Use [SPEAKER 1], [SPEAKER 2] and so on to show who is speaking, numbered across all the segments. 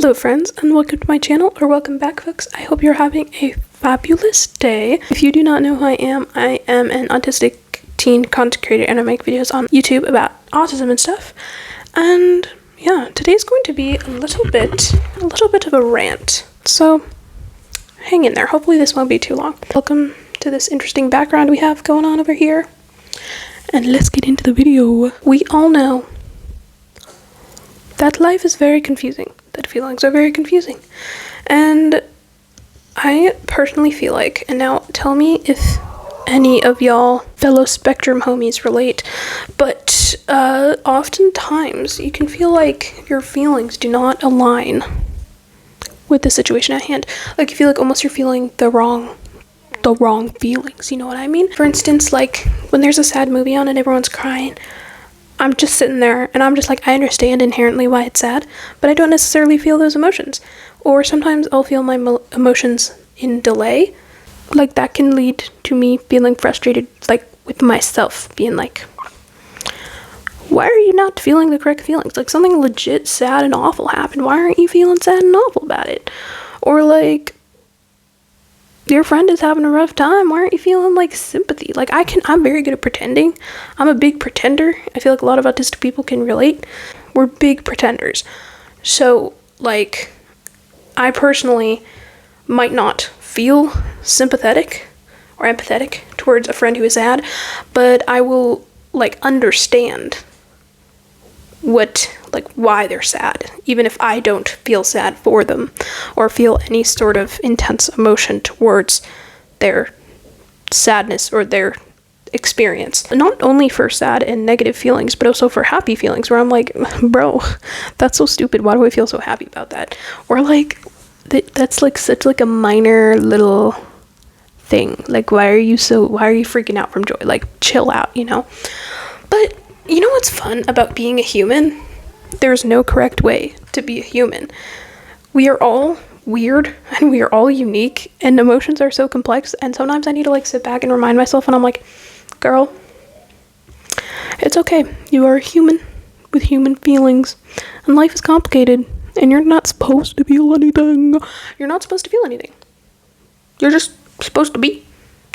[SPEAKER 1] Hello friends, and welcome to my channel, or welcome back folks. I hope you're having a fabulous day. If you do not know who I am an autistic teen content creator and I make videos on YouTube about autism and stuff. And yeah, today's going to be a little bit of a rant. So hang in there, hopefully this won't be too long. Welcome to this interesting background we have going on over here. And let's get into the video. We all know that life is very confusing, that feelings are very confusing. And I personally feel like, and now tell me if any of y'all fellow spectrum homies relate, but oftentimes you can feel like your feelings do not align with the situation at hand. Like you feel like almost you're feeling the wrong feelings, you know what I mean? For instance, like when there's a sad movie on and everyone's crying, I'm just sitting there and I'm just like, I understand inherently why it's sad, but I don't necessarily feel those emotions. Or sometimes I'll feel my emotions in delay. Like that can lead to me feeling frustrated, like with myself, being like, why are you not feeling the correct feelings? Like something legit sad and awful happened. Why aren't you feeling sad and awful about it? Or like, your friend is having a rough time. Why aren't you feeling like sympathy? Like I'm very good at pretending. I'm a big pretender. I feel like a lot of autistic people can relate. We're big pretenders. So like, I personally might not feel sympathetic or empathetic towards a friend who is sad, but I will like understand why they're sad, even if I don't feel sad for them or feel any sort of intense emotion towards their sadness or their experience. Not only for sad and negative feelings, but also for happy feelings where I'm like, bro, that's so stupid. Why do I feel so happy about that? Or like, that's like such like a minor little thing. Like, why are you freaking out from joy? Like, chill out, you know? But you know what's fun about being a human? There's no correct way to be a human. We are all weird and we are all unique and emotions are so complex, and sometimes I need to like sit back and remind myself, and I'm like, girl, it's okay. You are a human with human feelings and life is complicated and you're not supposed to feel anything. You're not supposed to feel anything. You're just supposed to be.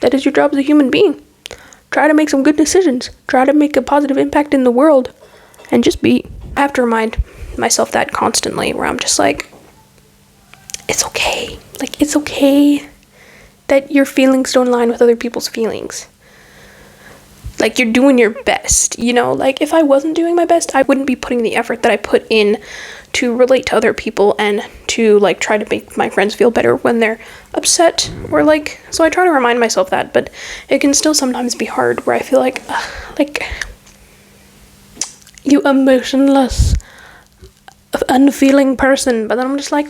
[SPEAKER 1] That is your job as a human being. Try to make some good decisions. Try to make a positive impact in the world. And just be. I have to remind myself that constantly, where I'm just like, it's okay. Like, it's okay that your feelings don't align with other people's feelings. Like, you're doing your best, you know? Like, if I wasn't doing my best, I wouldn't be putting the effort that I put in to relate to other people and to, like, try to make my friends feel better when they're upset. Or, like, so I try to remind myself that, but it can still sometimes be hard where I feel like, you emotionless, unfeeling person. But then I'm just like,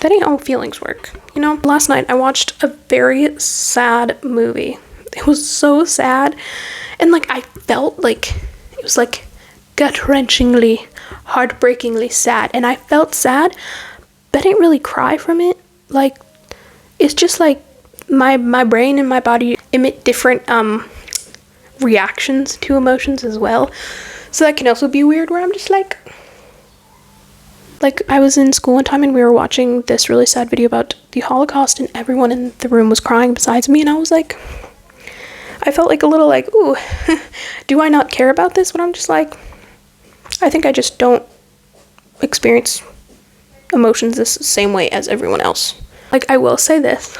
[SPEAKER 1] that ain't how feelings work, you know? Last night I watched a very sad movie. It was so sad, and like I felt like it was like gut-wrenchingly, heartbreakingly sad, and I felt sad, but I didn't really cry from it. Like, it's just like my brain and my body emit different reactions to emotions as well, so that can also be weird, where I'm just like I was in school one time and we were watching this really sad video about the Holocaust, and everyone in the room was crying besides me, and I was like, I felt like a little like, ooh, do I not care about this? But I'm just like, I think I just don't experience emotions the same way as everyone else. Like, I will say this.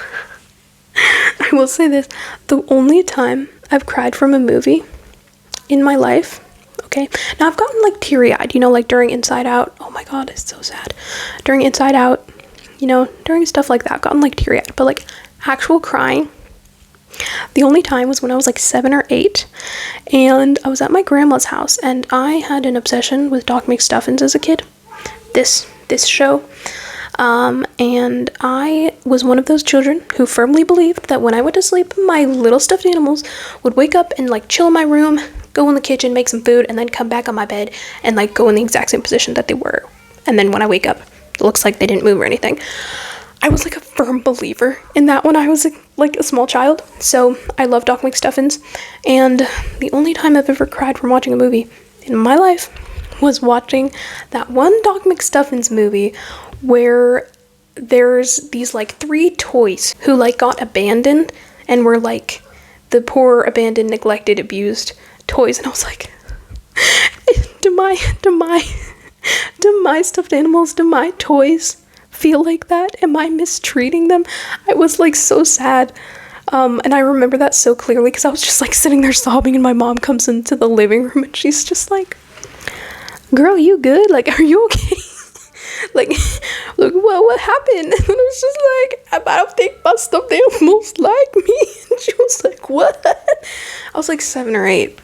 [SPEAKER 1] The only time I've cried from a movie in my life, okay? Now, I've gotten, like, teary-eyed, you know, like, during Inside Out. Oh, my God, it's so sad. During Inside Out, you know, during stuff like that, I've gotten, like, teary-eyed. But, like, actual crying, the only time was when I was like 7 or 8, and I was at my grandma's house, and I had an obsession with Doc McStuffins as a kid, this show, and I was one of those children who firmly believed that when I went to sleep, my little stuffed animals would wake up and like chill in my room, go in the kitchen, make some food, and then come back on my bed and like go in the exact same position that they were, and then when I wake up, it looks like they didn't move or anything. I was like a firm believer in that when I was like a small child. So I love Doc McStuffins. And the only time I've ever cried from watching a movie in my life was watching that one Doc McStuffins movie where there's these like 3 toys who like got abandoned and were like the poor, abandoned, neglected, abused toys. And I was like, do my stuffed animals, do my toys feel like that? Am I mistreating them? I was like so sad. And I remember that so clearly because I was just like sitting there sobbing, and my mom comes into the living room and she's just like, girl, you good? Like, are you okay? like, what happened? And I was just like, I don't think my stuffed animals like me. And she was like, what? I was like 7 or 8.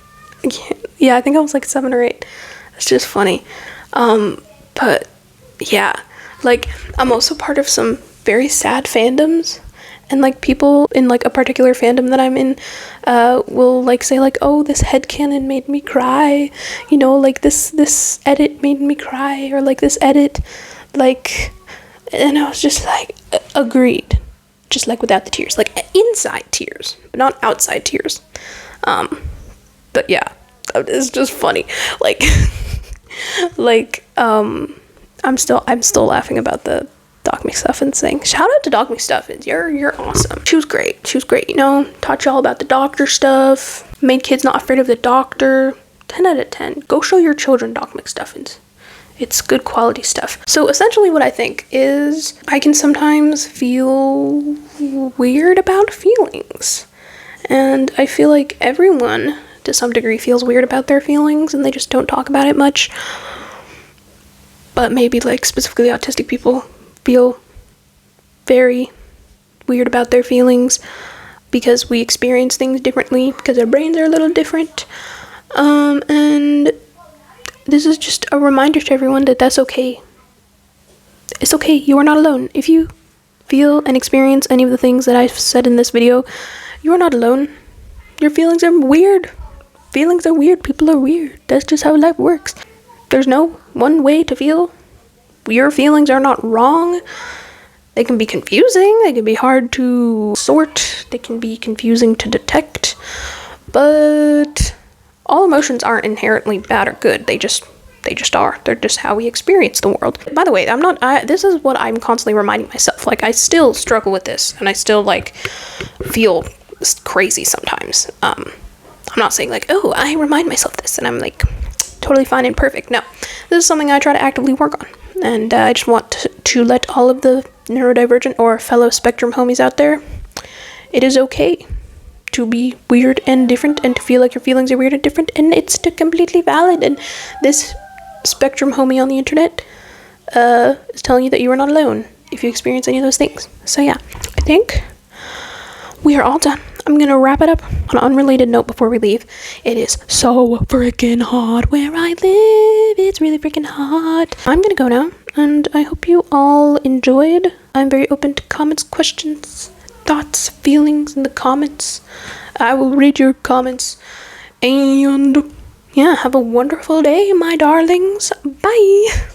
[SPEAKER 1] Yeah, I think I was like 7 or 8. It's just funny. But yeah, like, I'm also part of some very sad fandoms, and like people in like a particular fandom that I'm in will like say like, oh, this headcanon made me cry, you know, like this edit made me cry, or like this edit, like, and I was just like, agreed, just like without the tears, like inside tears, but not outside tears. But yeah, it's just funny, like like I'm still laughing about the Doc McStuffins thing. Shout out to Doc McStuffins. You're awesome. She was great, you know, taught you all about the doctor stuff, made kids not afraid of the doctor. 10 out of 10. Go show your children Doc McStuffins. It's good quality stuff. So essentially what I think is I can sometimes feel weird about feelings, and I feel like everyone to some degree feels weird about their feelings and they just don't talk about it much. But maybe like specifically autistic people feel very weird about their feelings because we experience things differently, because our brains are a little different. And this is just a reminder to everyone that that's okay. It's okay. You are not alone. If you feel and experience any of the things that I've said in this video, you are not alone. Your feelings are weird. Feelings are weird. People are weird. That's just how life works. There's no one way to feel. Your feelings are not wrong. They can be confusing. They can be hard to sort. They can be confusing to detect. But all emotions aren't inherently bad or good. They just are. They're just how we experience the world. By the way, this is what I'm constantly reminding myself. Like, I still struggle with this, and I still like feel crazy sometimes. I'm not saying like, oh, I remind myself this and I'm like totally fine and perfect. No, this is something I try to actively work on, and I just want to let all of the neurodivergent or fellow spectrum homies out there, it is okay to be weird and different, and to feel like your feelings are weird and different, and it's completely valid. And this spectrum homie on the internet is telling you that you are not alone if you experience any of those things. So yeah, I think we are all done. I'm gonna wrap it up on an unrelated note before we leave. It is so freaking hot where I live. It's really freaking hot. I'm gonna go now, and I hope you all enjoyed. I'm very open to comments, questions, thoughts, feelings in the comments. I will read your comments. And yeah, have a wonderful day, my darlings. Bye.